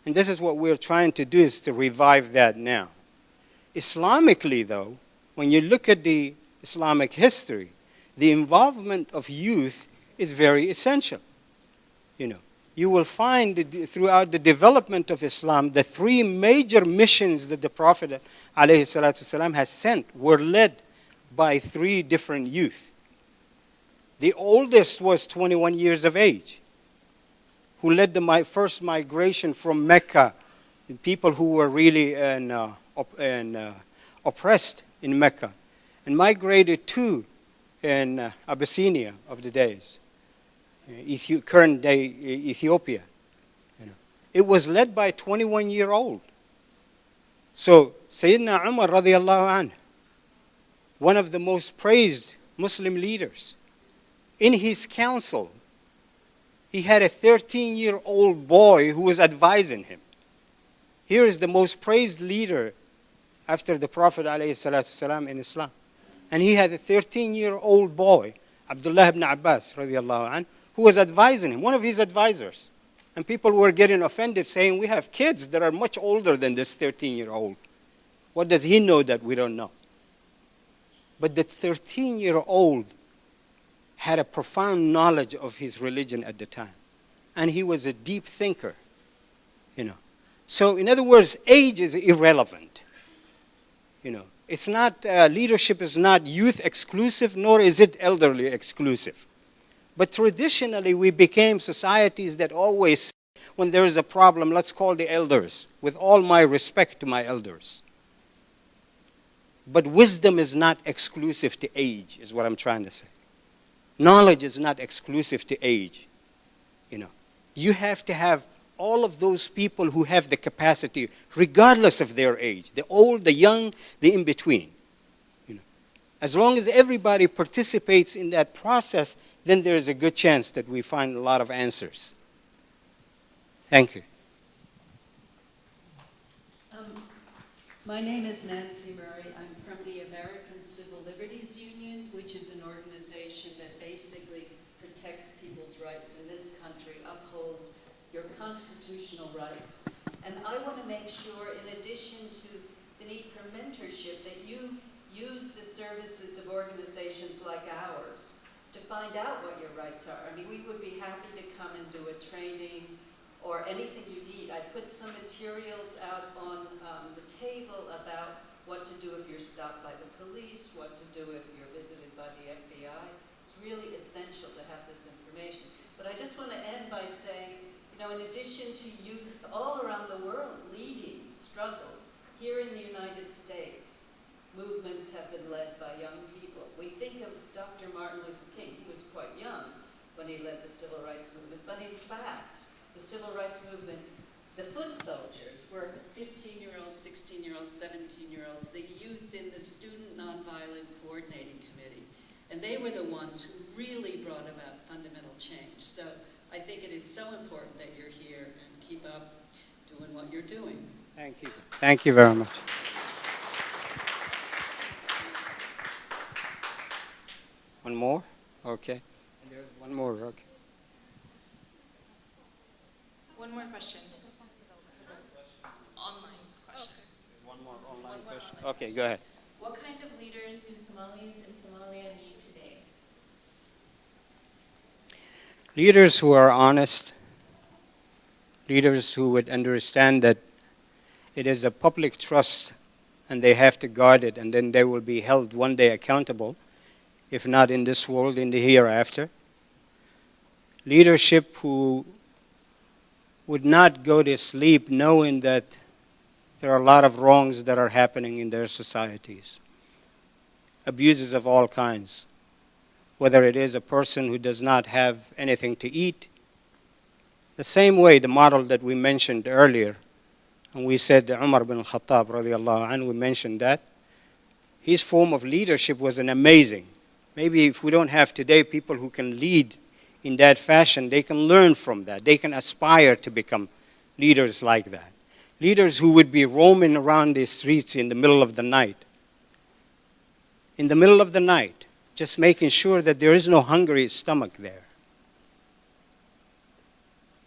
And this is what we're trying to do, is to revive that now. Islamically, though, when you look at the Islamic history, the involvement of youth is very essential. You will find that throughout the development of Islam, the three major missions that the Prophet ﷺ has sent were led by three different youth. The oldest was 21 years of age, who led the first migration from Mecca, people who were really oppressed in Mecca, and migrated to Abyssinia of the days, current day Ethiopia. It was led by a 21-year-old. So Sayyidina Umar radiallahu anhu, one of the most praised Muslim leaders, in his council, he had a 13-year-old boy who was advising him. Here is the most praised leader after the Prophet ﷺ in Islam. And he had a 13-year-old boy, Abdullah ibn Abbas radiallahu anhu, who was advising him, one of his advisors. And people were getting offended, saying, we have kids that are much older than this 13-year-old. What does he know that we don't know? But the 13-year-old had a profound knowledge of his religion at the time. And he was a deep thinker. So in other words, age is irrelevant. It's not, leadership is not youth exclusive, nor is it elderly exclusive. But traditionally, we became societies that always say, when there is a problem, let's call the elders, with all my respect to my elders. But wisdom is not exclusive to age, is what I'm trying to say. Knowledge is not exclusive to age. You have to have all of those people who have the capacity, regardless of their age, the old, the young, the in-between. As long as everybody participates in that process, then there is a good chance that we find a lot of answers. Thank you. My name is Nancy Murray. I'm from the American Civil Liberties Union, which is an organization that basically protects people's rights in this country, upholds your constitutional rights. And I want to make sure, in addition to the need for mentorship, that you use the services of organizations like ours to find out what your rights are. I mean, we would be happy to come and do a training or anything you need. I put some materials out on the table about what to do if you're stopped by the police, what to do if you're visited by the FBI. It's really essential to have this information. But I just want to end by saying, in addition to youth all around the world leading struggles, here in the United States, movements have been led by young people. We think of Dr. Martin Luther King. He was quite young when he led the civil rights movement. But in fact, the civil rights movement, the foot soldiers were 15-year-olds, 16-year-olds, 17-year-olds, the youth in the Student Nonviolent Coordinating Committee. And they were the ones who really brought about fundamental change. So I think it is so important that you're here and keep up doing what you're doing. Thank you. Thank you very much. One more? Okay. There's one more, okay. One more question. Online question. One more online question. Okay, go ahead. What kind of leaders do Somalis in Somalia need today? Leaders who are honest, leaders who would understand that it is a public trust and they have to guard it, and then they will be held one day accountable, if not in this world, in the hereafter. Leadership who would not go to sleep knowing that there are a lot of wrongs that are happening in their societies. Abuses of all kinds. Whether it is a person who does not have anything to eat. The same way, the model that we mentioned earlier, and we said Umar bin Khattab radiallahu anhu, we mentioned that. His form of leadership was an amazing. Maybe if we don't have today people who can lead in that fashion, they can learn from that. They can aspire to become leaders like that. Leaders who would be roaming around the streets in the middle of the night. In the middle of the night, just making sure that there is no hungry stomach there.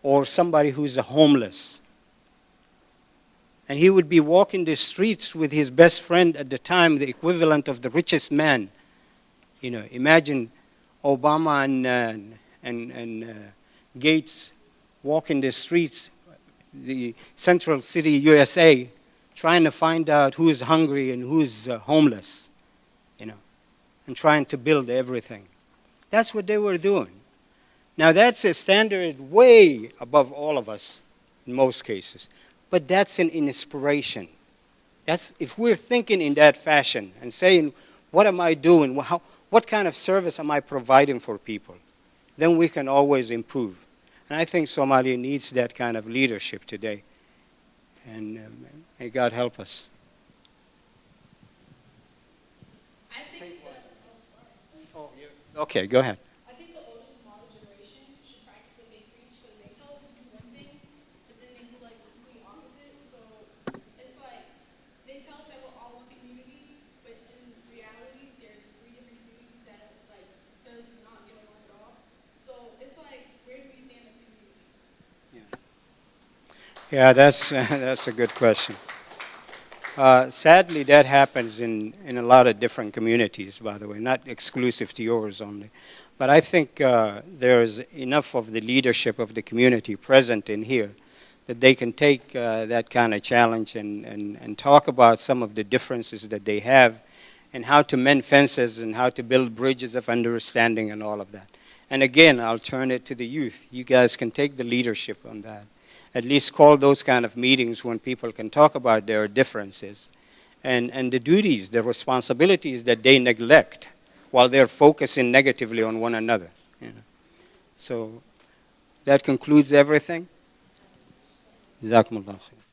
Or somebody who's homeless. And he would be walking the streets with his best friend at the time, the equivalent of the richest man. Imagine Obama and Gates walking the streets, the central city USA, trying to find out who is hungry and who is homeless, and trying to build everything. That's what they were doing. Now, that's a standard way above all of us in most cases. But that's an inspiration. That's, if we're thinking in that fashion and saying, what am I doing? What kind of service am I providing for people? Then we can always improve. And I think Somalia needs that kind of leadership today. And may God help us. I think Okay, go ahead. I think the older Somali generation should practice what they preach because they tell us to do one thing, but then they do like the complete opposite. So it's like they tell us that we're all one community, but in reality, there's 3 different communities that like does not get along at all. So it's like, where do we stand as a community? Yeah, that's a good question. Sadly, that happens in a lot of different communities, by the way, not exclusive to yours only. But I think there's enough of the leadership of the community present in here that they can take that kind of challenge and talk about some of the differences that they have and how to mend fences and how to build bridges of understanding and all of that. And again, I'll turn it to the youth. You guys can take the leadership on that. At least call those kind of meetings when people can talk about their differences and the duties, the responsibilities that they neglect while they're focusing negatively on one another. So that concludes everything. Jazakumullah khair.